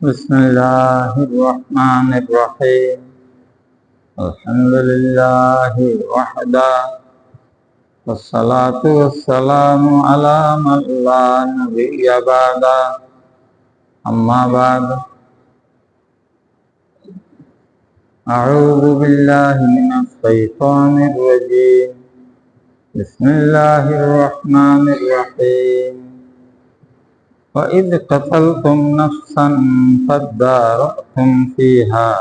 بسم الله الرحمن الرحيم. الحمد لله وحده، والصلاة والسلام على من لا نبي بعده. أما بعد، أعوذ بالله من الشيطان الرجيم. بسم الله الرحمن الرحيم. وإذ قتلتم نفسا فادارأتم فيها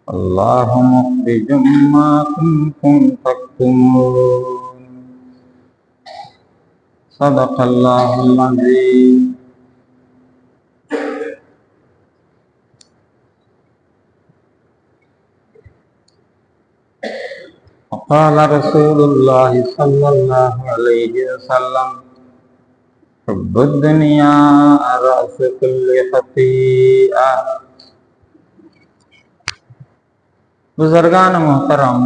الله مخرج ما كنتم تكتمون. صدق الله العظيم. وقال رسول الله صلى الله عليه وسلم: حب الدنيا رأس كل خطيئة। बुजुर्गान मोहतरम,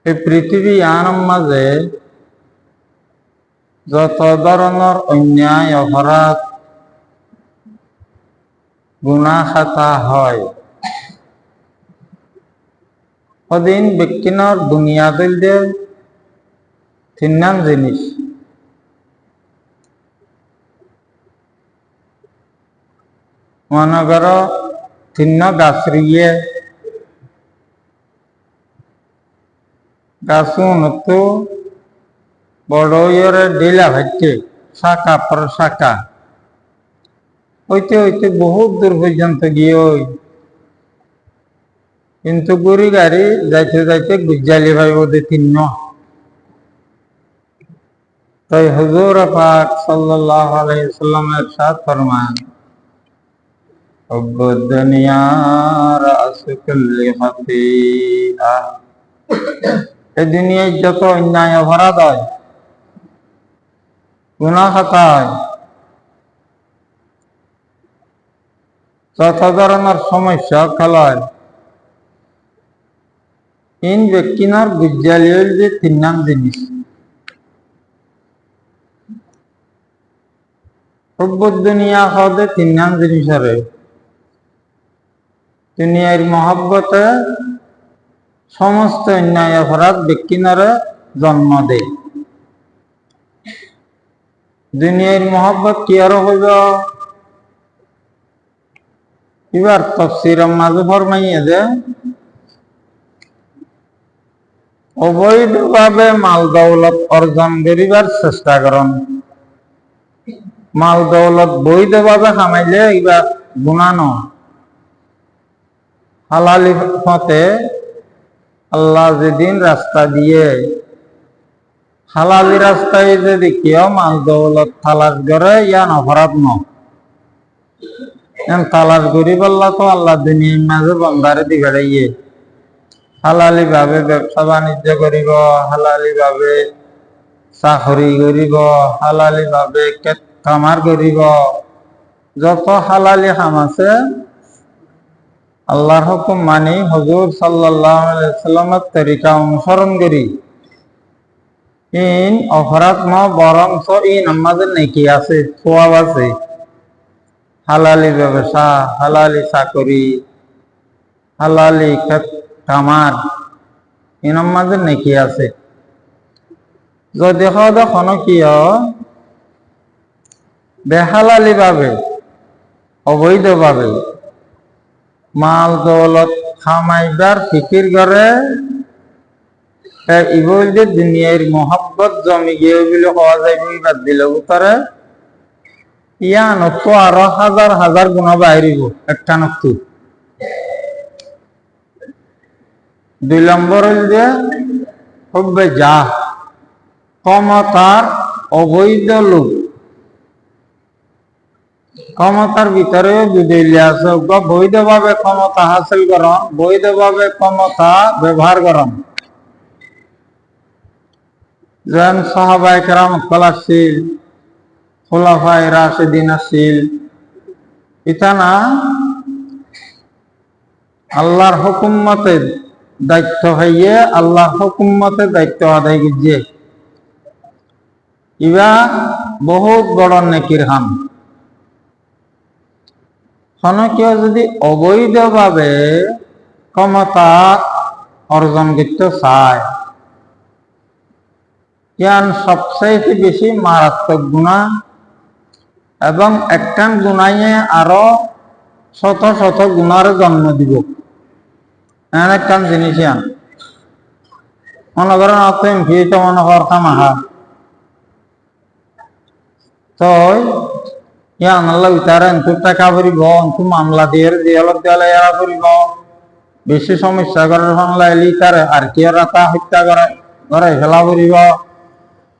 এই পৃথিবী আনম মাঝে যত ধরনের অন্যায় অপরাধ গুনাহ খাতা হয়, ওদিন ব্যক্তির দুনিয়া দিলে তিন জিনিস। মনে করো তিন গাছ রিয়ে গাছু বড় ডিলা ভাইতে শাখা পর শাখা হইতে হইতে বহুত দূর পর্যন্ত গিয়ে কিন্তু গুড়ি গাড়ি যাইতে যাইতে গুজালি ভাই ওদের তিন। তাই হুজুর পাক সাল্লাল্লাহু আলাইহি ওয়াসাল্লামের ইরশাদ ফরমান: হুব্বুদ দুনিয়া রাসু কুল্লি খাতিআ। এই দুনিয়ায় যত অন্যায় অপরাধ হয়, গুনাহ খাতা হয়, যত ধরনের সমস্যা খেলায়, ইন ব্যক্তির গুজালি যে তিন জিনিস। হুব্বুদ দুনিয়া হদে তিন জিনিসের দুনিয়ার মহব্বতে সমস্ত অন্যায় অপরাধ ব্যক্তিনরে জন্ম দেয়। দুনিয়ার মহব্বত কি আর হইব? এবার তাফসীর মাঝে ফরমাইয়ে যে অবৈধভাবে মাল দৌলত অর্জন করিবার চেষ্টা করন। মাল দৌলত বৈধভাবে কামাইলে এবার গুনাহ নয়। হালালি পথে আল্লাহ যেদিন রাস্তা দিয়ে হালালি রাস্তায় যদি কেউ মাল দৌলত তালাশ করে, ইয়ান অপরাধ নয়। তালাশ করি বললা তো আল্লাহ দুনিয়ার মাঝে বন্ধারে দিঘাড়াইয়ে হালালি ভাবে ব্যবসা বাণিজ্য করিব, হালালি ভাবে চাকরি করিব, হালালি ভাবে কামার করিব। যত হালালি কাম আছে আল্লাহর হুকুম মানি হুজুর সাল্লাল্লাহু আলাইহি ওয়াসাল্লামের তরিকা অনুসরণ করি, ইন অপরাধ ন বরং ইন আমাদের নেকি আছে, সোয়াব আছে। হালালি ব্যবসা, হালালি চাকরি, হালালি কামার, ইন আমাদের নেকি আছে। যদি কখনো কি বেহালালি ভাবে অবৈধভাবে মাল দৌলত খামাইবার ফিকির করে, ইবল যে দুনিয়ার মহব্বত জমি গিয়ে বলে হওয়া যাইব বাদ দিলে উত্তরে ইয়ান তো আরো হাজার হাজার গুণা বাহিরিব একটা নক্তু। 2 নম্বর হল যে হব্বে যা ক্ষমতার অবৈধ লোক। ক্ষমতার ভিতরেও বুঝাইলে আছে বৈধভাবে ক্ষমতা হাসিল করন, বৈধভাবে ক্ষমতা ব্যবহার করন। যেন সাহাবায়ে কেরাম আসছিল, খুলাফায়ে রাশিদিন আসছিল, ইতানা আল্লাহর হুকুম মতে দায়িত্ব হইয়ে আল্লাহর হুকুম মতে দায়িত্ব আদায় করছে। ইবা বহুত বড় নেকির খান। কেউ যদি অবৈধভাবে ক্ষমতা অর্জন করতে চায়, ইয়ান সবচাইতে বেশি মারাত্মক গুনাহ, এবং একখান গুনাইয়ে আরো শত শত গুনার জন্ম দিব। এমন একখান জিনিস ইয়ান মনে করেন অত এমপি তো মনে করতাম আহা তো ইয়ান আল্লাহ উতারে অন্তর টাকা ফুরিব, অন্তু মামলা দিয়ে জেলত দেওয়ালে এরা ফুরিব, বেশি সমস্যা করার মামলা এলি তারে আর কি রাতা হত্যা করে ঘরে ফেলা ফুরিব,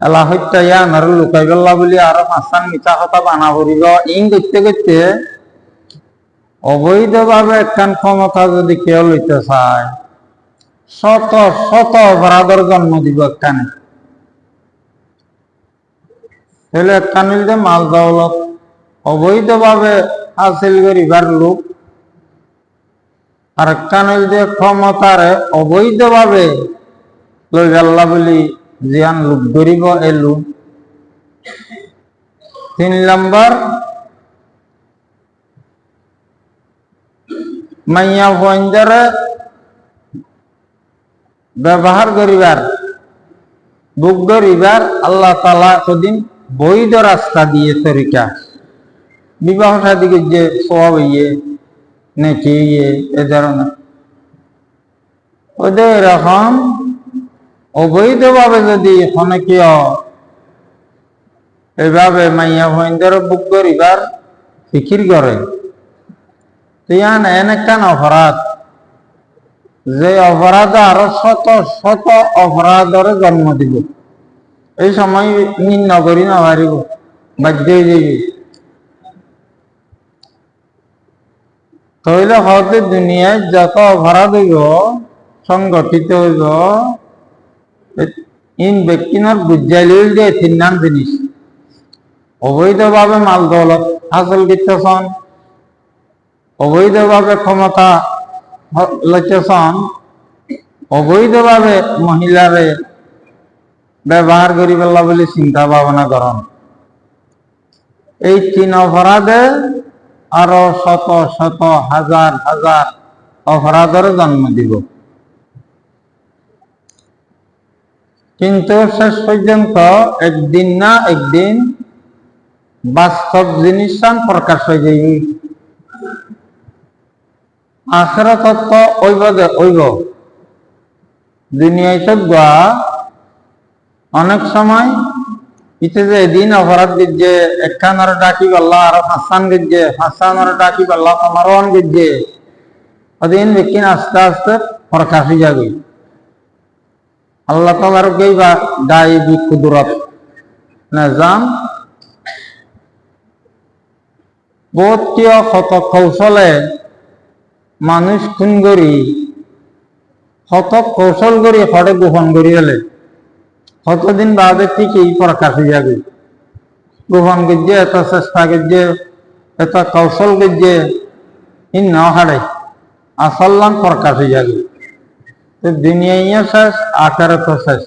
এলা হত্যা ইয়ান আর লুকাই গেল্লা বলি আরো পাঁচটান মিঠা কথা বানা ফুরিব। ইং করতে করতে অবৈধভাবে একখান ক্ষমতা যদি কেউ লইতে চায়, শত শত অপরাধের জন্ম দিব একখানে। তাহলে একখান মিলতে মাল দৌলত অবৈধভাবে হাসিল করিবার লোক, আর একখান মিলতে ক্ষমতারে অবৈধভাবে লই গেল্লা বলি জিয়ান লোক ধরিব এই লোক। 3 নম্বর, মাইয়া ফঞ্জারে ব্যবহার করিবার বুক ধরিবার আল্লাহ তাআলা সেদিন বৈধ রাস্তা দিয়ে তরিকা বিবাহ শাদী যে সওয়াব ইয়ে নেকি ইয়ে এ ধরনের ওদের এরকম অবৈধভাবে যদি কেউ এইভাবে মাইয়া ফঞ্জারে বুক ধরিবার ফিকির করে, ইয়ান এন একখান অপরাধ যে অপরাধ আরো শত শত অপরাধের জন্ম দিব। এই সময় নিম্ন করি না পারিব, বাধ্য হয়ে যাবি। তাহলে হয়তো দুনিয়ায় যত অপরাধ হইব সংগঠিত হইব, ইন ব্যক্তির বুঝাইল যে 3 নাম জিনিস। অবৈধভাবে মাল দৌলত হাসিল করতেছন, অবৈধভাবে ক্ষমতা লইতেছন, অবৈধভাবে মহিলারে ব্যবহার করি পেলা বলে চিন্তা ভাবনা করেন। এই 3 অপরাধে আরো শত শত হাজার হাজার অপরাধের জন্ম দিব। কিন্তু শেষ পর্যন্ত একদিন না একদিন বাস্তব জিনিস প্রকাশ হয়ে যাবে। আখিরাত তো ওইব দুনিয়ায় তো অনেক সময় ইতে যে দিন অপরাধ গিয়ে একখান ডাকি পাল্লা আর 5 গিয়ে 5 ডাকি পাল্লা 15 গিয়ে ওদিন ব্যক্তি আস্তে আস্তে প্রকাশ হয়ে যাবে। আল্লাহ তাআলার গইবা গায়বী কুদরত নিজাম বহুতীয় কত কৌশলে মানুষ খুন করি কত কৌশল করি হরে গোপন করি হলে কতদিন বাদে ঠিকই প্রকাশ হয়ে যাবে। গোপন গিয়ে এত চেষ্টা গিয়ে এত কৌশল গিয়ে ই না হারে আসল্লাম প্রকাশ হয়ে যাবে। দুনিয়া শেষ, আখিরাত শেষ,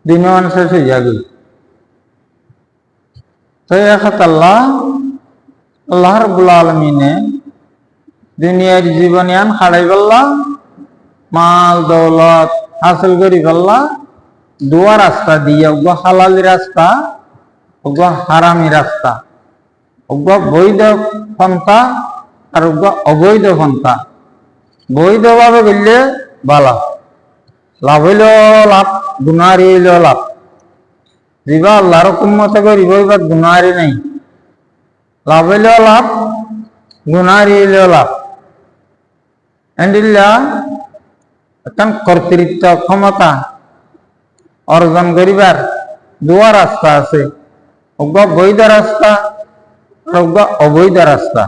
দুনিয়া শেষ হয়ে যাবে। তো এখন আল্লাহ রাব্বুল আলামিনে দুনিয়ার জীবন ইয়ান হারাই ফেললা, মাল দৌলত হাসিল করি ফেললা, দুয়া রাস্তা দিয়ে ওগো হালালি রাস্তা, ওগো হারামি রাস্তা, ওগো বৈধ পন্থা আর ওগো অবৈধ পন্থা। বৈধভাবে গেলে ভালো, লাভ হইলেও লাভ, গুনারি হইলেও লাভ। যিবা আল্লাহর হুকুম মতে করিব এবার গুনারি নাই, লাভ হইলেও লাভ, গুনারি হইলেও লাভ। এন্ডিল্লা এখন কর্তৃত্ব ক্ষমতা অর্জন করিবার দুয়া রাস্তা আছে, ওগো বৈধ রাস্তা আর ওগো অবৈধ রাস্তা।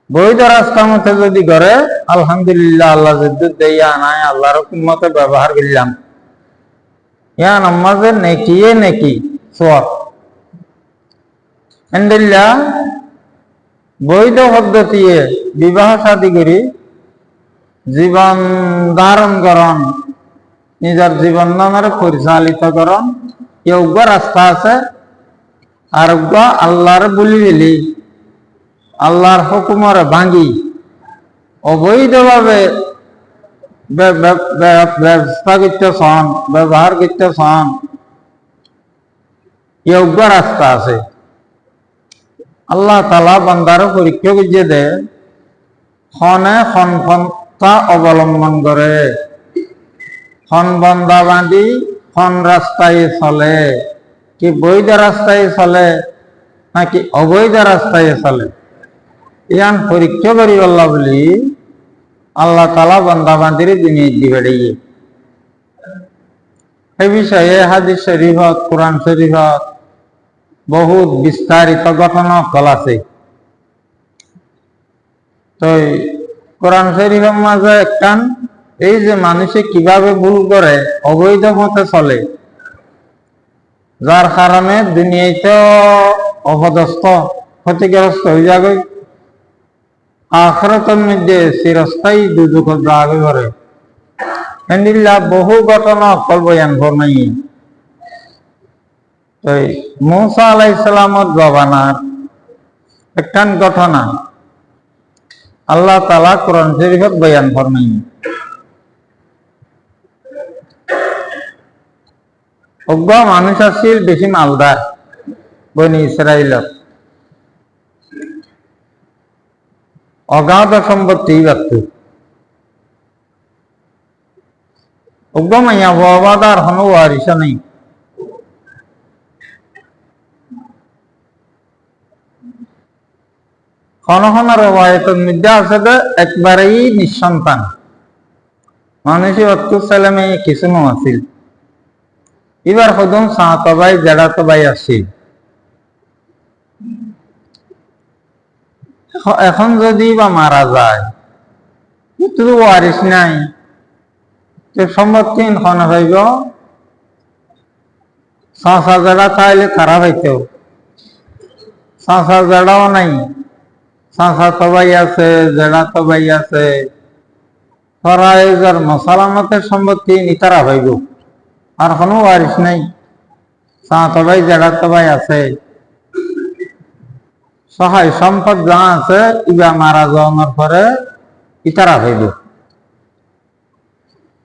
বৈধ রাস্তা মতে যদি করে আলহামদুলিল্লাহ, আল্লাহ যদ্দুর দেয়া নাই আল্লাহর হুকুম মতে ব্যবহার করলাম, ইয়ান আমাদের নেকিয়ে নেকি সওয়াব। এন্ডিল্লা বৈধ পদ্ধতিতে বিবাহ শাদী করি জীবন ধারণ করন, নিজের জীবন নামের পরিচালিত করন, যোগ্য রাস্তা আছে। আর আল্লাহর বলি দিলি আল্লাহর হুকুমর ভাঙি অবৈধভাবে ব্যবস্থা করতেছন, ব্যবহার করতেছন, যোগ্য রাস্তা আছে। আল্লাহ তাআলা বান্দারও পরীক্ষা বুঝিয়ে দেয়, ক্ষণে ক্ষণ পন্থা অবলম্বন করে, ক্ষণ বন্দা বাঁধি ক্ষণ রাস্তায় চলে, কি বৈধ রাস্তায় চলে নাকি অবৈধ রাস্তায় চলে, ইয়ান পরীক্ষা করি আল্লাহ বলি আল্লাহ তাআলা বান্দা বান্দির দুনিয়া দিবে দিয়ে। এই বিষয়ে হাদিস শরীফত, কোরআন শরীফত বহুত বিস্তারিত ঘটনা কল আছে। তো কোরআন শরীফের মাঝে একখান এই যে মানুষে কিভাবে ভুল করে অবৈধ পথে চলে, যার কারণে দুনিয়াতে অপদস্থ ক্ষতিগ্রস্ত হয়ে যাবে, আখিরাতের মধ্যে চিরস্থায়ী দুর্যোগ যাবে করে এন্ডিল্লা বহু ঘটনা কল বয়ান ফরমাই। তো মূসা আলাইহিস সালামের জবানার একখান ঘটনা আল্লাহ তাআলা কোরআন শরীফত বয়ান ফরমাই। অজ্ঞ মানুষ আছিল বেশি মালদার বনি ইসরাইলত, অগাধ সম্পত্তি ব্যক্ত অজ্ঞ মাইয়া বাবাদার হনো ওয়ারিস নেই। ক্ষণক্ষণের রবায়তের মধ্যে আছে যে একবারেই নিঃসন্তান মানুষের অত ছেলে মেয়ে কিছু আছিল। এবার হদম সাঁতো ভাই জেড়াতো ভাই আসছিল। এখন যদি বা মারা যায় তুই ওয়ারিস নাই, সম্পত্তি ক্ষণ ভাইব চাষা জেড়া চাইলে তারা পাইতেও, চাষা জেড়াও নাই, চাষা তো ভাই আছে, জেড়া তো ভাই আছে, তারা এই যার মশালামতের সম্পত্তি নিতারা ভাইব, আর কোনো ওয়ারিস নাই, চাঁতো ভাই জেড়া তো ভাই আছে, সহায় সম্পদ যা আছে ইবা মারা যাওয়ার পরে ইতারা হইব।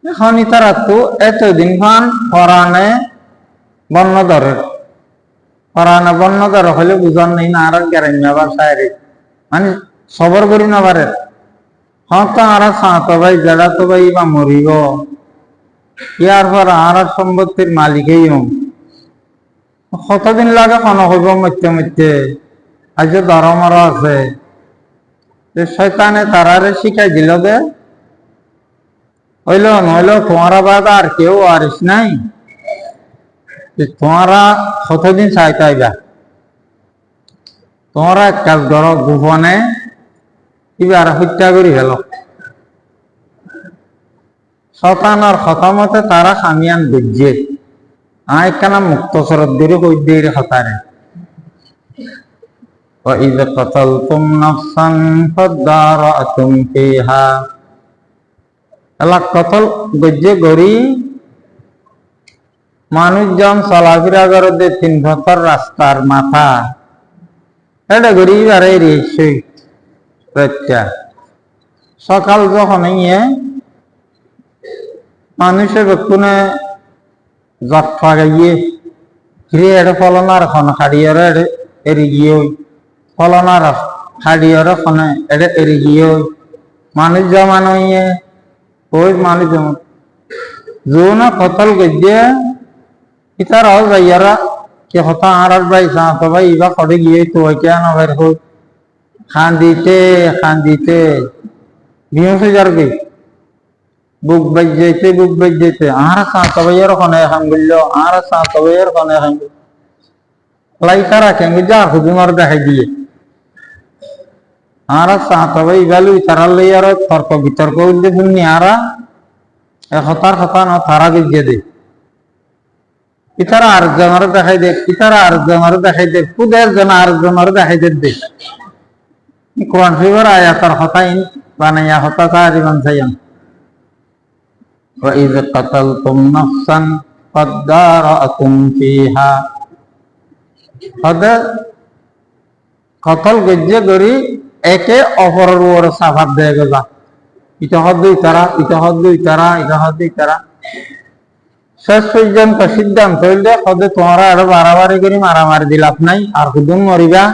এখন ইতারা তো এতদিন খান পরাণে বন্য ধরে, পরাণে বন্য ধরে হলে বুঝন নেই না আর গ্যারেন আবার সাইরে মানে সবর করি না পারে। হ্যাঁ তো আর চাঁতো ভাই জেড়া তো ভাই বা মরিব, ইয়ার পর আর সম্পত্তির মালিকেই হম, কতদিন লাগে কোনো হইব মধ্যে মধ্যে। আজ ধর্মরা আছে শয়তানে তারারে শিখাই দিল দে হইল নইল তোমারা বাদ আর কেউ আরিস নাই, তোমারা কতদিন চাইতাইবা, তোমরা এক কাজ করো গোপনে এবার হত্যা করি ফেল। শতানার খতমতে তারা খামিয়ান বুঝছে আইখানা মুক্ত সরদ দিয়ে কই দিয়ে হতারে। وَإِذْ قَتَلْتُمْ نَفْسًا فَادَّارَأْتُمْ فِيهَا এলাক কতল গজ্জে গড়ি মানুষজন চলাফেরা করে যে 3 বছর রাস্তার মাথা এটা গড়ি বারে রেসই প্রত্যা সকাল যখন ইয়ে মানুষের বেকুনে জট ফাগাইয়ে ফিরে এটা ফলনার খন হাড়িয়ার এড়ি গিয়ে ফলনার হাড়িয়ার খনে এটা এড়ি গিয়ে মানুষ জমান হইয়ে ওই মানুষ জমান জোনা কতল গজ্জে ইতারাও যাইয়ারা কে হতা আর ভাই চাঁতো ভাই ইবা করে গিয়ে তো কেন বের হোক খান দিতে বিহসে যারবে বুক বাজ যেতে আর চাঁতো ভাইয়ের খনে খান বললো আর চাঁতো ভাইয়ের খনে খান লাইকা রাখেন যা হুজুমার দেখাই দিয়ে আর চাঁতো ভাই ইবালু তারা লইয়ার তর্ক বিতর্ক উঠলে শুনি আর হতার কথা না তারা গিয়ে দে ইতারা আর জনের দেখাই দে, ইতারা আর জনের দেখাই দে, পুদের জন আর জনের দেখাই দে। কোরআন শরীফের আয়াতের হতাই বানাইয়া হতা তারি মানসাইয়ান وَإِذْ قَتَلْتُمْ نَفْسًا فَادَّارَأْتُمْ فِيهَا হদে কতল গজ্জে করি একে অপরের উপর সাফাত দেয় গেলা ইটা হদ্দ ইতারা ইটা হদ্দ ইতারা ইটা হদ্দ ইতারা শেষ পর্যন্ত সিদ্ধান্ত হইলে হদে তোমরা আরো বাড়াবাড়ি করি মারামারি দিলাপ নাই আর হুদুন মরিবা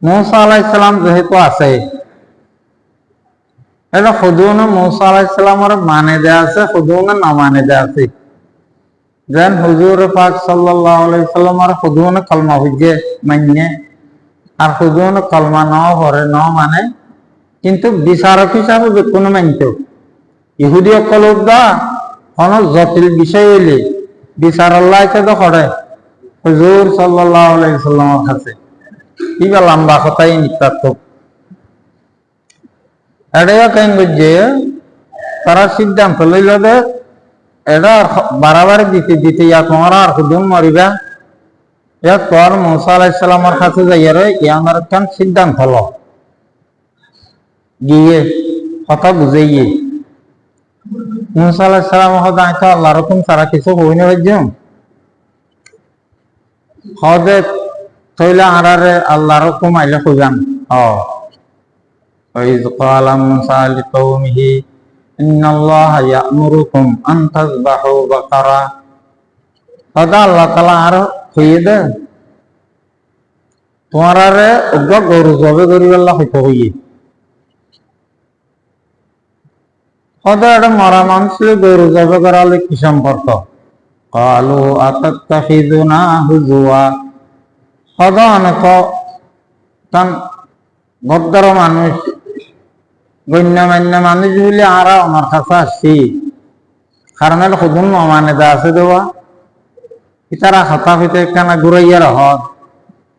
মূসা আলাইহিস সালাম যেহেতু আছে এটা হুদুন মূসা আলাইহিস সালামের মানে দেয়া আছে হুদুন না মানে দেয়া আছে যেন হুজুর পাক সাল্লাল্লাহু আলাইহি সাল্লামের হুদুন কলমা হইছে মানে আর হুদুন কলমা ন পড়ে ন মানে কিন্তু বিচারক হিসাবে কোনো মানত ইহুদি অকলদা কোন জটিল বিষয় হইলে বিচার আল্লাহ তো করে হুজুর সাল্লাল্লাহু আলাইহি সাল্লামের কাছে কিবা লম্বা কথাই নিকাত এড়ে কেন যে তারা সিদ্ধান্ত লইল যে এটা বারবার দিতে দিতে ইয়া তোমরা আর হুদুন মরিবা ইয়া তোর মূসা আলাইহিস সালামের কাছে যাইয়ারে ইয়ামার কান সিদ্ধান্ত হলো গিয়ে কথা বুঝাইয়ে মূসা আলাইহিস সালাম হদা আইতা আল্লাহর হুকুম ছাড়া কিছু হইনি হইজম হদে তইলা আরারে আল্লাহর হুকুম আইলে কইবান ওয়াইজ ক্বালা মূসা লিকওমিহি ইন্নাল্লাহা ইয়া'মুরুকুম আন তাযবাহু বাকারা হদা আল্লাহ তাআলা আর কইয়ে দে তোমারে উগ্র গরু জবে করিবাল্লাহ হইতে হইয়ে হদা এটা মরা মানুষের গরু জবে করালে কি সম্পর্ক কালু আতাত্তাখিযুনা হুজুয়া হদা অনেক কান ভদ্র মানুষ গণ্যমান্য মানুষ বলে আরা আমার কাছে আসছি কারণ এটা হুদুন মানে দা আছে দেওয়া ইতারা হতা হইতে কানা ঘুরাইয়ার হদ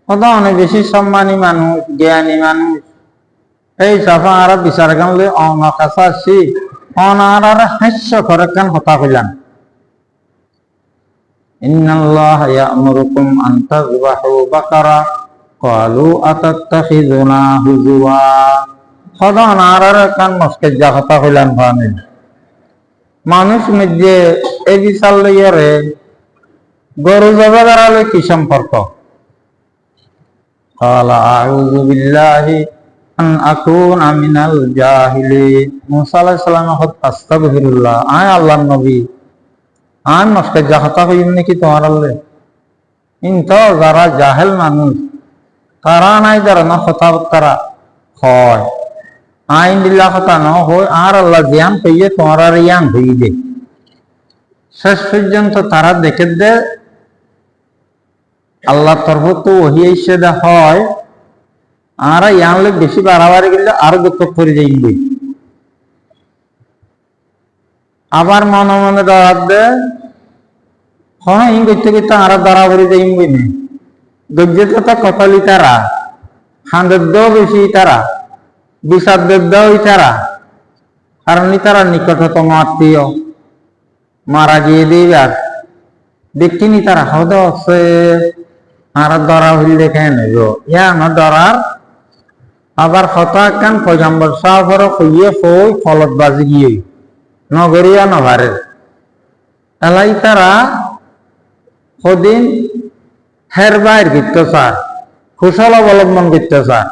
হদা অনেক বেশি সম্মানী মানুষ জ্ঞানী মানুষ এই সাফা আরা বিচার গানলে আমার কাছে আসছি অনার হাস্য করে কান হতা কইলাম ইন্নাল্লাহা ইয়া'মুরুকুম আন তাযবাহু বাকারা ক্বালু আতাত্তাখিযুনা হুজুয়া হদা অনার কান মস্কে যা হতা কইলাম ভানে মানুষ মধ্যে এই বিচার লইয়ারে গরু জবে করালে কি সম্পর্ক ক্বালা আউযু বিল্লাহি আন আকুনা মিনাল জাহিলিন মূসা আলাইহিস সালাম হত আস্তাগফিরুল্লাহ আয় আল্লাহর নবী আন মস্কে যা হতা কইম নাকি তোমার আল্লাহ ইনতো যারা জাহেল মানুষ তারা নাই যারা না কথা তারা হয় আইন দিল্লা কথা ন হয় আর আল্লাহ জ্ঞান পেয়ে তোমার আর জ্ঞান হইবে শেষ পর্যন্ত তারা দেখে দে আল্লাহ তরফ তো ওহি এসে দে হয় আর ইয়ানলে বেশি বাড়াবাড়ি গেলে আরো দুঃখ করে যাইবে আবার মনে মনে দাঁড়াত দে হ্যাঁ ইং করতে করতে আরো দাঁড়াবাড়ি যাইবে না গজ্জের কথা কতলি তারা খান্দের দেও বেশি তারা বিষাদের দেও তারা কারণ তারা নিকটতম আত্মীয় মারা গিয়ে দিবার দেখিনি তারা হদ আছে আর ধরা হইলে কেন ইয়া আমার ধরার আবার হতা কান পয়গম্বর সাহাবর কইয়ে কই ফলত বাজি গিয়ে নগরিয়া নভারে এলাই তারা সদিন হের বাইর করতে চায় কুশল অবলম্বন করতে চায়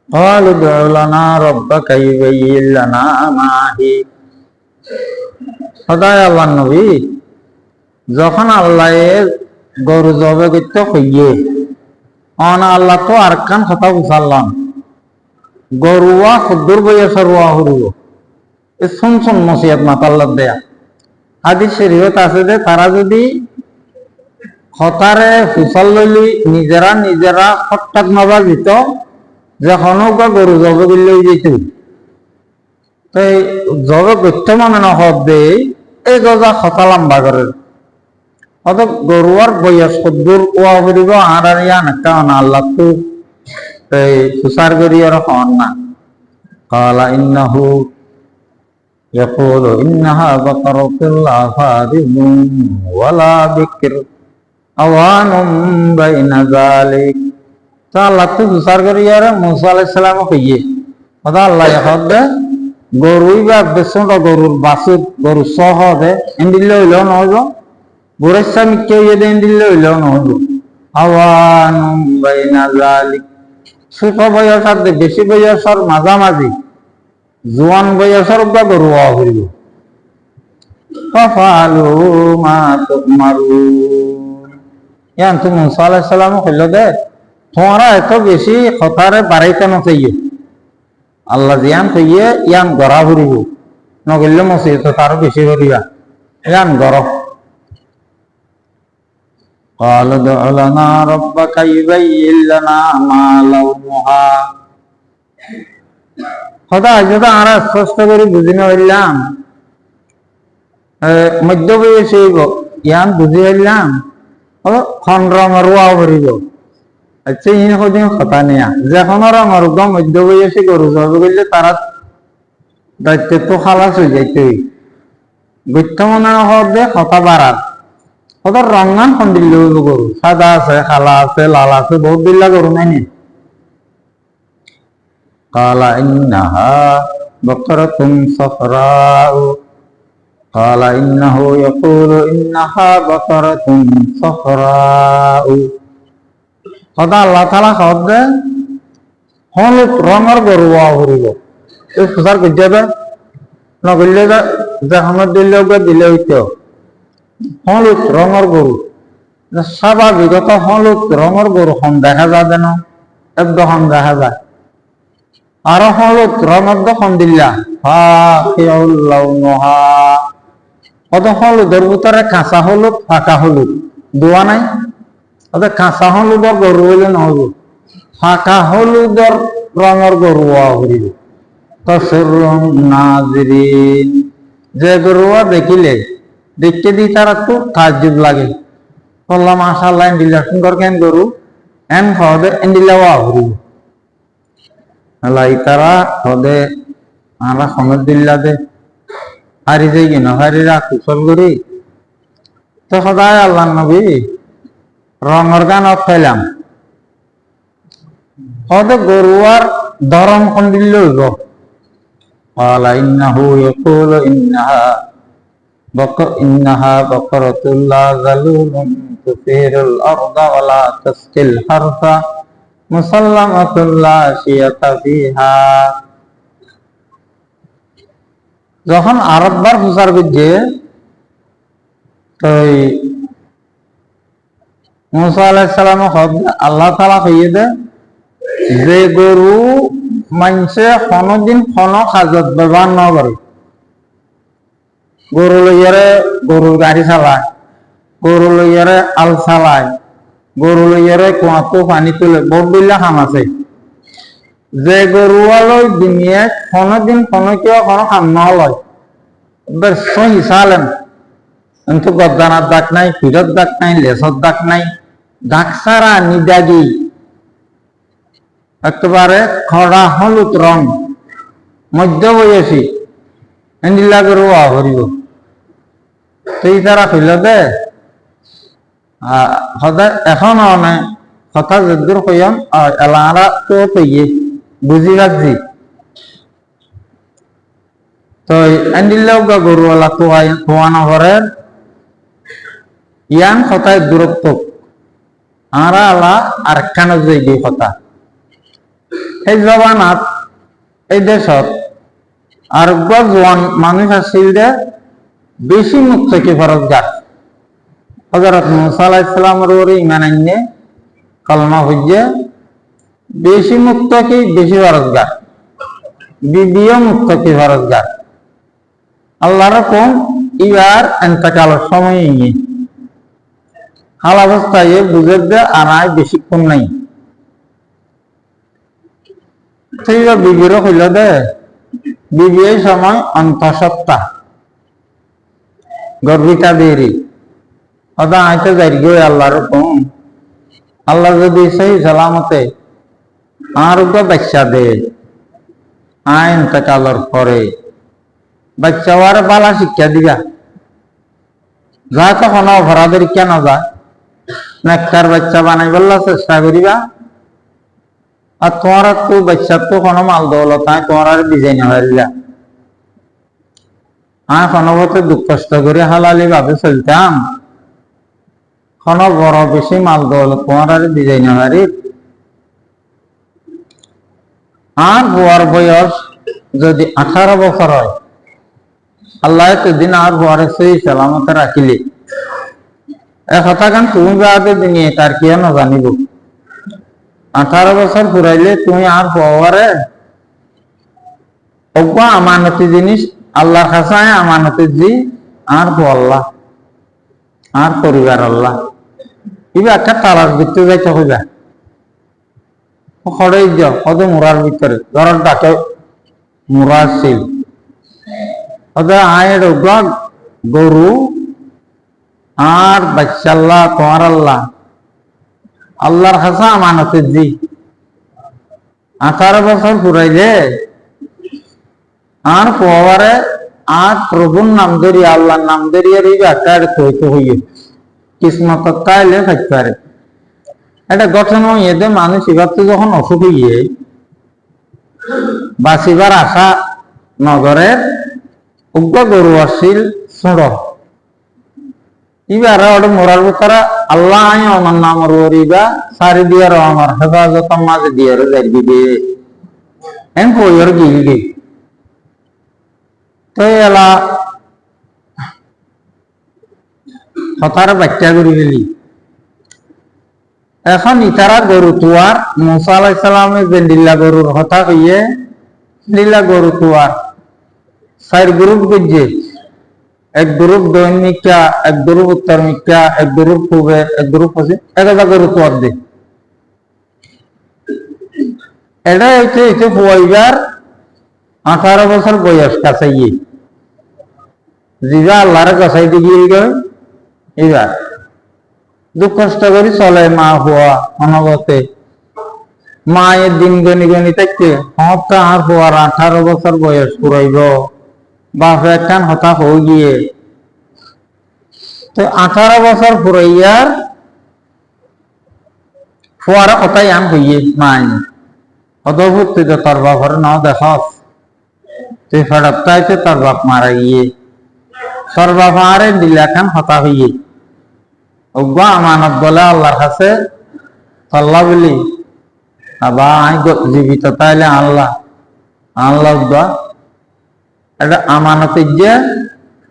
قالوا ادع لنا ربك يبين لنا ما هي সদায় আল্লাহ নবী যখন আল্লাহ গরু জবে করতে হইয়ে অনা আল্লাহ তো আর কান কথা বুঝালাম গরুয়া খুদ্দুর বইয়া সরুয়া হরুব এ শুন শুন নসিহত মাতাল্লাহ দেয়া হাদিস শরীয়ত আছে যে তারা যদি হতারে ফুসল লইলি নিজেরা নিজেরা হঠাৎ নবা দিত যখন গরু জবে করলে যেত তাই জবে করতে মানে নহব দে এই গজা হতা লম্বা করে অত গরুয়ার বয়স কদ্দুর ওয়া করিব আর আর ইয়ান একটা আল্লাহ তো এই সুসার করি আর হন না কালা ইন্নাহু ইয়াকুলু ইন্নাহা বাকারাতুল লা ফারিদুন ওয়ালা বিকর আওয়ানুম বাইনা যালিক তা আল্লাহ তো সুসার করি আর মূসা আলাইহিস সালাম কইয়ে ওদা আল্লাহ হদে গরুই বা বেসনটা গরুর বাসুর গরু সহ দে এন্ডিলে হইল নহব বুড়েচ্ছা মিথ্যে হইয়ে দেন দিলে হইলেও নহব। আওয়ানুম বাইনা যালিক, ছোট বয়সের বেশি বয়সের মাঝামাঝি জোয়ান বয়সের বা গরু হওয়া হইব। ফাফআলু মা তুমারুন, ইয়ান তো মুসা আলাইহিস সালাম কইল দে তোমরা এত বেশি কথারে বাড়াইতে না চাইয়ে, আল্লাহ জিয়ান কইয়ে ইয়ান গড়া ফুরিব, নগল্য মসজিদ তারও বেশি করিবা ইয়ান গড়। قال ادع لنا ربك يبين لنا ما لونها, খোদা যদি আমরা স্পষ্ট করে বুঝি না হইলাম মধ্য বয়সে ইয়ান বুঝি হইলাম খন রঙের ওয়া ভরিব। আচ্ছা ইন কদিন কথা নেয়া যখন রঙের গম মধ্য বয়সে গরু যাবে বললে তারা দায়িত্ব তো খালাস হয়ে যাইতে বৃত্ত মনে হবে কথা বাড়ার ওদের রঙান খন দিল্লি হইব গরু, সাদা আছে খালা আছে লাল আছে বহুত দিল্লা গরু নাই নি। কালা ইন্নাহা বাকরাতুন সাফরাউ, কালা ইন্নাহু ইয়াকুলু ইন্নাহা বাকরাতুন সাফরাউ। খোদা আল্লাহ তাআলা কবে হলুদ রঙের গরু হওয়া হইব, এই সুসার কই যাবে নগল্য যখন দিলে হইতো হলুদ রঙের গরু। স্বাভাবিকত হলুদ রঙের গরু খন দেখা যাবে না, একদম দেখা যায়। আরো হলুদ রঙের দখন দিল্লা অত হলুদের ভিতরে কাঁচা হলুদ ফাঁকা হলুদ দোয়া নাই, ওদের কাঁচা হলুদের গরু হইলে নহব, ফাঁকা হলুদের রঙের গরু হইব। নাজিরিন, যে গরু দেখিলে দেখতে দি তারা খুব তাজ্জুব লাগে, বললাম মাশাআল্লাহ এন্ডিলা সুন্দর কেন গরু এন হদে এন্ডিলা ওয়া হইব। আল্লাহ তারা হদে আমরা সময় দিল্লা দে হারি যাই কিনা হারিরা কুশল করি তো সদায় আল্লাহ নবী রঙের গান খাইলাম হদে গরুয়ার ধরন কোন দিল্লি হইব। قال إنه يقول إنها بقرة لا ذلول تثير الأرض ولا تسقي الحرث مسلمة لا شية فيها। যখন আরববার প্রচার করছে তো মুসা আলাইহিস সালাম আল্লাহ তাআলা কইয়ে দে যে গরু মানুষে কোনদিন কোন কাজত ব্যবহার না করে, গরু লইয়ারে গরুর গাড়ি চালায়, গরু লইয়ারে আল চালায়, গরু লইয়ারে কুয়াতো পানি তোলে, বহুত বিল্লা কাম আছে। যে গরুয়ালয় দুনিয়ায় কোনদিন কোন কেউ কোনো কাম না লয় সহি চালেন, কিন্তু গদ্দানার দাগ নাই, ফিরত দাগ নাই, লেসর দাগ নাই, দাগ ছাড়া নিদাগি একেবারে খরা হলুদ রং মধ্য বয়সী এন্ডিলা গরু হরিব। সেই তারা কইল দে সদায় এখন অনে কথা যদুর কইন এলারা তো পেয়ে বুঝি পাচ্ছি তো এন্ডিলাও গরুওয়ালা তোয়ানো করে ইয়ান কথায় দূরত্ব আরা আলা আর কেন যাইবি কথা এই জবানাত এই দেশত আরোগ্য জোয়ান মানুষ আছিল যে বেশি মুক্ত কি ফরজগার হযরত মুসা আলাইহিস সালামের ওরে ঈমান আননে কলমা হইছে বেশি মুক্ত কি বেশি ফরজগার, বিবিও মুক্ত কি ফরজগার। আল্লাহর কোন ইবার ইন্তেকালের সময় নিয়ে হাল অবস্থায় বুঝে দে আনায় বেশিক্ষণ নাই। সেই বিবিরও হইল দে বিবি এই সময় অন্তঃসত্ত্বা গর্বিতা দেরি অদা আইতে যাই গিয়ে আল্লাহর কোন আল্লাহ যদি সেই সালামতে আরোগ্য বাচ্চা দে আইন ইন্তেকালের পরে বাচ্চাওয়ার বালা শিক্ষা দিবা যা তখন অপরাধের কেন যা নেককার বাচ্চা বানাই বললা চেষ্টা করিবা। আর তোমার তো বাচ্চার তো কোনো মাল দৌলত নাই, তোমার আর বিজয় না হারিলা। কোনো মতে দুঃখ কষ্ট করে হালালি ভাবে চলতাম কোনো বড় বেশি মাল দৌলত তোমার দিজাই না পারি। আর বুয়ার বয়স যদি 18 বছর হয়, আল্লাহ দিন আর বুয়ারে সেই সালামতে রাখিলে এ কথা গান তুমি বাদে দিন তার কি না জানিব। 18 বছর পুরাইলে তুমি আর বুয়ারে অজ্ঞা আমানতি জিনিস আল্লাহর কাছে আমানতি জি আর আল্লাহ আর পরিবার আল্লাহ ইবা একটা তালার ভিতরে যাইতে হইবা খড়াই যাও কত মুরার ভিতরে ঘরের ডাকে মুরার ছিল আয়ের অজ্ঞা গরু আর বাচ্চা আল্লাহ তোমার আল্লাহ আল্লাহর কাছে আমানতি জি 18 বছর পুরাইলে আর পরে আর প্রভুর নাম ধরিয়া আল্লাহর নাম ধরিয়া রইবে একটা কইতে হইয়ে কিসমত তাইলে থাকতে পারে। এটা গঠন এদের মানুষ এবার তো যখন অসুখ হইয়ে বাঁচিবার আশা নগরের উগ্র গরু আসছিল ছোড় ইবার ওটা মরার ভিতরে আল্লাহ আই আমার নাম রইবা সারি দিয়ার আমার হেফাজত মাঝে দিয়ার যাই দিবে এন কইর গিল দি তো এলা হতার বাচ্চা করি ফেলি। এখন ইতারা গরু তুয়ার মুসা আলাইহিস সালামের যে লীলা গরুর কথা কইয়ে লীলা গরু তুয়ার 4 গ্রুপ গজে এক গ্রুপ দৈনিকা এক গ্রুপ উত্তর মিকা এক গ্রুপ পূবে এক গ্রুপ পশ্চিম একটা গরু তুয়ার দে এটা হচ্ছে পুয়াইবার 18 বছর বয়স কাছাইয়ে জিবা আল্লাহর কাছাই দিয়ে গিয়ে এবার দুঃখ কষ্ট করি চলে মা হওয়া অনবতে মায়ের দিন গনি গনি থাকতে হতা আর হওয়ার 18 বছর বয়স পুরাইব বাপে একখান হতা হয়ে গিয়ে তো 18 বছর পুরাইয়ার হওয়ার কথাই আম হইয়ে মাই অদ্ভুত তুই তো তোর বাপর ন দেখ তুই ফেরত তোর বাপ মারা গিয়ে তোর বাপ আরে দিলা খান হতা হইয়ে অজ্ঞা আমানত বলে আল্লাহর কাছে আল্লাহ বলি আবার জীবিত তাইলে আল্লাহ আল্লাহ এটা আমানত যে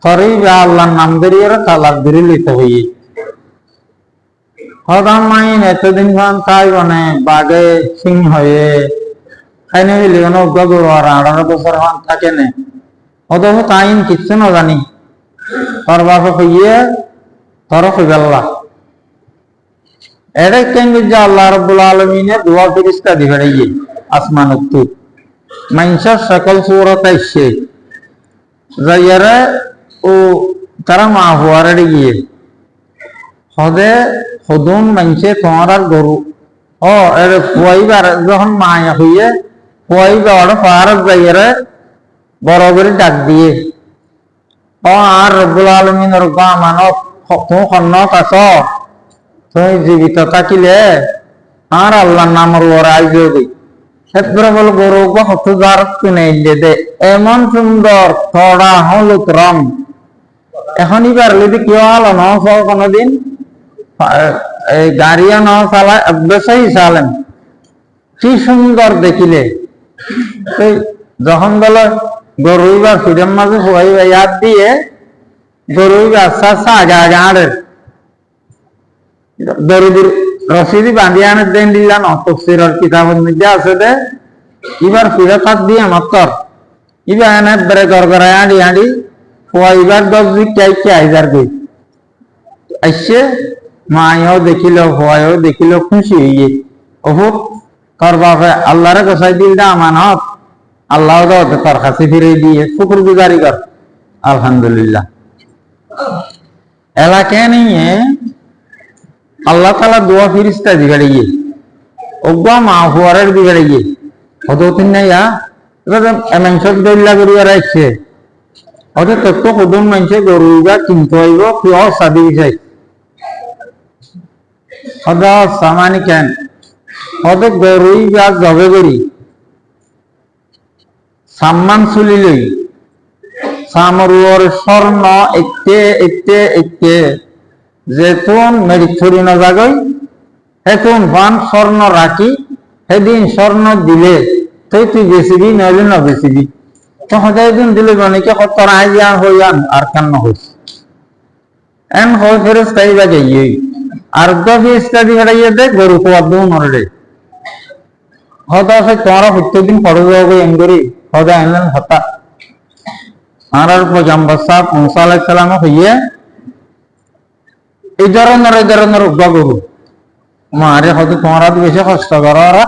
থরি বা আল্লাহর নাম ধরিয়ে তালাক ধরে লিতে হইয়ে হদাম মাইন এতদিন খান তাই মানে বাঘে সিং হয়ে খাইনে গেলে অজ্ঞা গরু আর 18 বছর খান থাকে না অথচ তাইন কিচ্ছু না জানি তোর বাপ হইয়ে তোর হইবাল্লাহ এটা কেন যে আল্লাহ রাব্বুল আলামিনের দোয়া ফেরেশতা দিবেন এই আসমানত মানুষের সকল সূরত আইছে যাইয়ারে ও তারা মা হওয়ারে গিয়ে হদে হদুন মানুষে তোমার আর গরু ও এর ফুয়াইবার যখন মায়া হইয়ে ফুয়াইবার পাহাড় যাইয়ারে বড় করে ডাক দিয়ে ও আর রব্বুল আলামিনের গা মানব খন্নত আছ তুমি জীবিত থাকিলে আর আল্লাহর নামের ওর আইজে দি এরপরে বল গরু হতজার কিনে দে এমন সুন্দর থড়া হলুদ রং এখন এবার যদি কেউ আলো ন কোনোদিন এই গাড়িও ন চালায় অভ্যাসই চালেন কি সুন্দর দেখিলে যখন বলে গরু এবার ফিরের মাঝে হইবা ইয়াদ দিয়ে গরু আস্তে আস্তে আগে আগে আড়ের দরিদ্র রসিদি বাঁধিয়ে আনে দেন দিলাম তফসিরের কিতাবের মধ্যে আছে দে এবার ফিরে কাট দিয়ে মাত্র এবার এনে বেড়ে গড়গড়ায় আঁড়ি আঁড়ি এবার 10 দিক চাইছে আইজার গই আসছে মায়েও দেখিল হওয়াও দেখিল খুশি হইয়ে অহুত তোর বাপে আল্লাহরে গোসাই দিল দা আমানত আল্লাহ দাও তোর কাছে ফিরে দিয়ে শুকুর গুজারি কর আলহামদুলিল্লাহ এলাকায় নিয়ে আল্লাহ তালা দোয়া ফিরিস্তা দিগাড়িয়ে অজ্ঞা মা হুয়ারের দিগাড়িয়ে হদৌতিন নাই এবার মানুষের দৈল্লা করিয়া রাখছে অথচ তত্ত্ব সদন মানুষে গরু বা কিনতে হইব কেউ সাদি বিষয় হদ সামানি কেন হদ গরু বা জবে করি সাম্মান চুলি লই সামরুয়র স্বর্ণ একটে একটে একটে যেতুন মেরিট থরি না জাগই হেতুন ভান স্বর্ণ রাখি সেদিন স্বর্ণ দিলে তুই বেচিবি নইলে ন বেচিবি তো সদায় দিন দিলে মানে তোর আইয়ান হইয়ান আর কান্ন হইস এন হই ফেরত তাই বাজে আর গভি ইত্যাদি হারাইয়ে দে গরু কোয়ার দেও নরে হতা আছে তোমার প্রত্যেকদিন পড়ে যাবে এম করি হদা আনলেন হতা আর পয়গম্বর সাহেব মুসা আলাইহিস সালাম হইয়ে এই ধরনের উগ্র গরু মারে হয়তো তোমার বেশি কষ্ট করো ওরা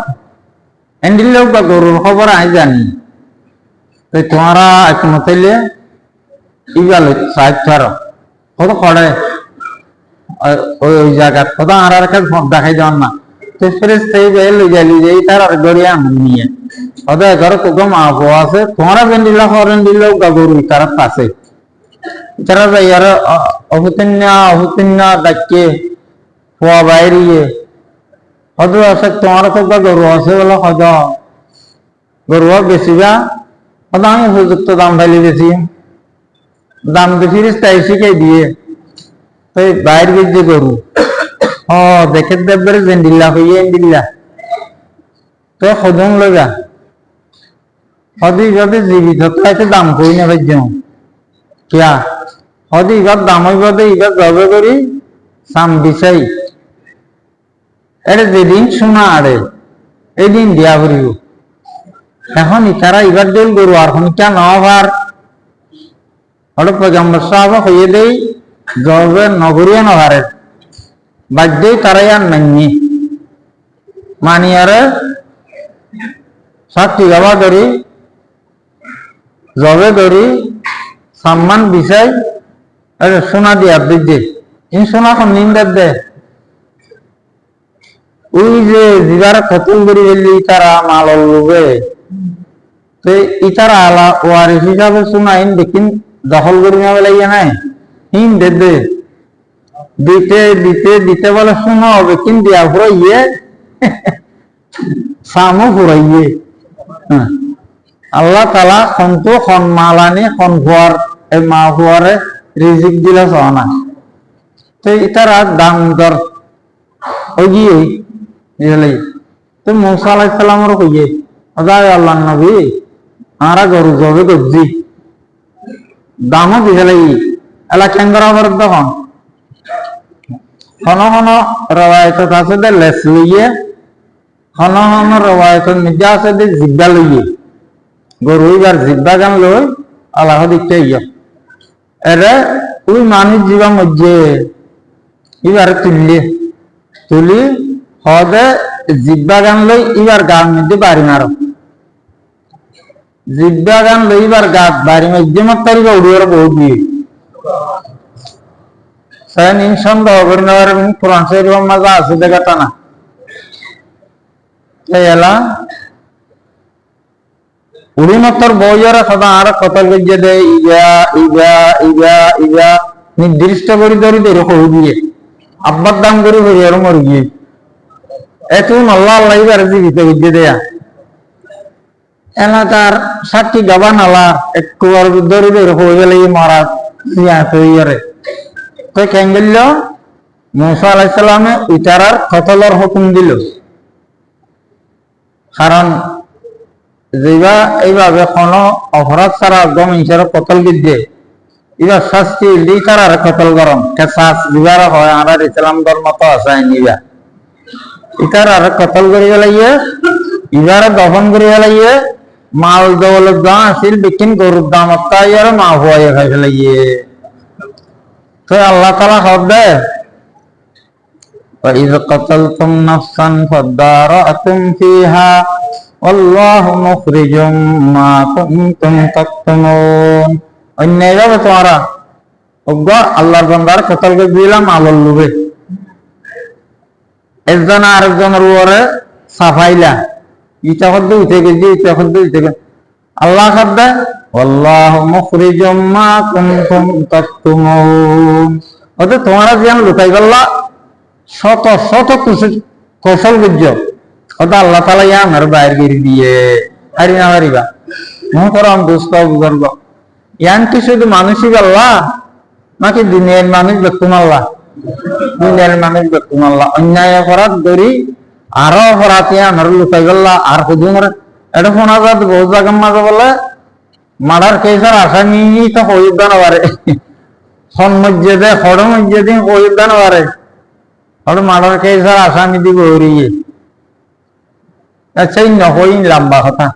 এন্ডিলে উগ্র গরুর খবর আই জানি তো তোমারা একমতাইলে ইবাল সাহায্য কত করে ওই জায়গা কত আর কাছে দেখাই যান না তো ফেরেস তাই লই যাই তার আর গড়িয়া নিয়ে ওদের ঘর তো মা বাবা আছে তোমারা বেন্ডিলা হরেন দিলে গরু তার পাশে তারা যাই আর অহুতিন্য ডাকে হওয়া বাইরিয়ে হদ আছে তোমার তো গরু আছে বলে হদ গরু বেশিবা হদ আমি উপযুক্ত দাম ঢালি বেশি দাম বেশি তাই শিখাই দিয়ে তো বাইর গেছে গরু দেখে দেবরে জেন্ডিল্লা হইয়ে এন্ডিল্লা তো সদন লগা সদি ভাবে জীবিত তো দাম কই না ভাই কিয়া সদি এবার দাম হইবাদে এবার জবে করি সাম বিচাই এটা যেদিন শোনা আরে এই দিন দিয়া করিব এখন ইতারা এবার দিল গরু আর কিয়া নভার হঠাৎ পয়গম্বর সাহেব হইয়ে দেই জবে নগরিয়া নভারে বাধ্যই তারাই আর নাইনি মানি আরে সাতটি গাবা ধরি জবে ধরি সম্মান বিষয় সোনা দিয়া দিতে এই সোনা কোন নিন্দার দে ওই যে জিবার খতম করি বললি তারা মাল লোবে তো ইতারা আলা ওয়ারিস হিসাবে সোনা ইন দেখিন দখল করি না বলে নাই হিন দে দে দিতে দিতে দিতে বলে শোনা হবে কিন দিয়া ফুরাইয়ে সামও ফুরাইয়ে আল্লাহ তালা সন্তু খন মালানি খন ফুয়ার এই মা ফুয়ারে রিজিক দিলে সহনা তো ইতারা দাম দর হইয়ে তো মুসা আলাইহিস সালামের হইয়ে আদায় আল্লাহ নবী আরা গরু জবে গজি দামও দিলে এলা কেঙ্গরা বর তখন হন হন রওয়ায়ত আছে দে লেস লইয়ে হন হন রওয়ায়ত নিজা আছে দে জিব্বা লইয়ে গরু এবার জিব্বা গান লই আল্লাহ দিকতে ইয়া এরে ওই মানুষ জীবা মধ্যে এবার তুলি হদে জিব্বা গান লই এবার গান মধ্যে বাড়ি মারো জিব্বা গান লই এবার গাছ বাড়ি মধ্যে মত তারিখ উড়িয়ে বহু দিয়ে সাইন ইনসন্দেহ করি না কোরআন শরীফের মজা আছে দেখাটা না এলা উড়ি মতর বইয়ারা সদা আর কতল গিয়ে দেয় ইগা নির্দিষ্ট করে ধরি দেয় হয়ে গিয়ে আব্বার দাম করে হয়ে আর মরে গিয়ে এত আল্লাহ আল্লাহ এবার জীবিত গিয়ে দেয়া এলা তার 60টি গাবা নালা একটু ধরি দেয় হয়ে গেলে মারা ইয়ারে তো কেন গেল মুসা আলাইহিস সালামে ইতারার কতলর হুকুম দিল কারণ যেবা এইভাবে কোনো অপরাধ ছাড়া একদম ইনসার কতল গিয়ে এবার শাস্তি দি তারার কতল গরম কেসাস দিবার হয় আর ইসলাম ধর্ম তো আছে নিবা ইতারার কতল করে গেলাইয়ে এবার দফন করে গেলাইয়ে মাল দৌলত যা আছিল বিকিন গরুর দাম তাই আর মা হওয়াই খাই ফেলাইয়ে তো আল্লাহ তাআলা হবে وَإِذْ قَتَلْتُمْ نَفْسًا فَادَّارَأْتُمْ فِيهَا وَاللَّهُ مُخْرِجٌ مَا كُنْتُمْ تَكْتُمُونَ অন্যায়ভাবে তোমরা অজ্ঞ আল্লাহর বান্দার কতল করে দিলাম আলোর লোভে একজন আরেকজনের উপরে সাফাইলা ইটা হদ্দে উঠে গেছি ইটা হদ্দে উঠে গেছে আল্লাহ খাদ্দে আল্লাহু মুখরিজুম মা কুনতুম তাকতুমুন ওতে তোমরা যেন লুকাই গেলা শত শত কৌশল বুঝ ওটা আল্লাহ তাআলা আমার বাইর করে দিয়ে হারি না হারিবা মহতরম দোস্ত বুজুর্গ ইয়ান কি শুধু মানুষই আল্লাহ নাকি দিনের মানুষ বেকুম আল্লাহ দুনিয়ার মানুষ বেকুম আল্লাহ অন্যায় অপরাধ করি আরো অপরাধী আমার লুকাই গেল্লা আর শুধু মরে এটা শোনা যায় বহু জায়গার মাঝে বলে মার্ডার কেসের আসামি তো শহীদ দান পারে সন্মর্যাদে হড় মর্যাদে শহীদ দান পারে হড় মার্ডার কেসের আসামি দিব হরিয়ে আচ্ছা নহই লম্বা কথা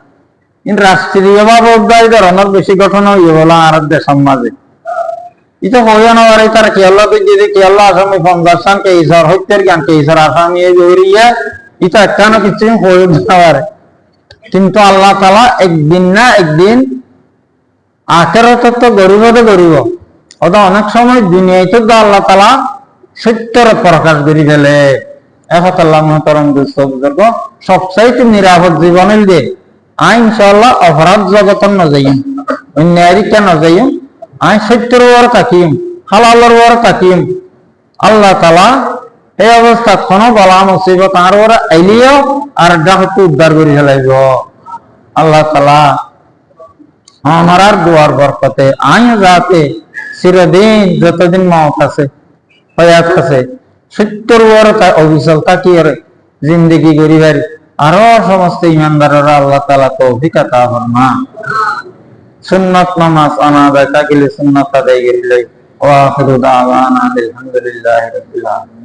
কিন্তু রাষ্ট্রীয় ভাবে এই ধরনের বেশি ঘটনা হইয়ে বলা আর দেশের মাঝে এটা হইয়া না পারে তার কেরলা যদি কেরলা আসামি 50 কেসর হত্যার জ্ঞান কেসর আসামি এই হরিয়ে এটা একটা না কিছু হয়ে না পারে কিন্তু আল্লাহ তাআলা একদিন না একদিন আখিরাতে তো গরিবতে গরিব ওটা অনেক সময় দুনিয়াতে তো আল্লাহ তাআলা সত্যের প্রকাশ করে ফেলে আল্লাহ মুহতারাম দোস্ত বুজুর্গ সবচাইতে নিরাপদ জীবনের দিয়ে ইনশাআল্লাহ অপরাধ জগতের ন যাইম অন্যায়ের কেন যাইম সত্যের ওর তাকিম হালালের ওর তাকিম আল্লাহ তাআলা এই অবস্থা কোনো বলা মুসিবত আর ওরা আইলিও আর ডাকতে উদ্ধার করে ফেলাইব আল্লাহ তাআলা আমার আর দুয়ার বরকতে যাতে চিরদিন যতদিন মওত আছে হয়াত আছে সত্যের ওর অবিচল তাকিয়ে জিন্দেগি গরিবের আরো সমস্ত ইমানদাররা আল্লাহ তাআলা তৌফিক আতা ফরমা সুন্নাত নামাজ আনাদা কাকিলে সুন্নাত আদায় করিলে ওয়া আখিরু দাওয়ানা আলহামদুলিল্লাহি রাব্বিল আলামিন।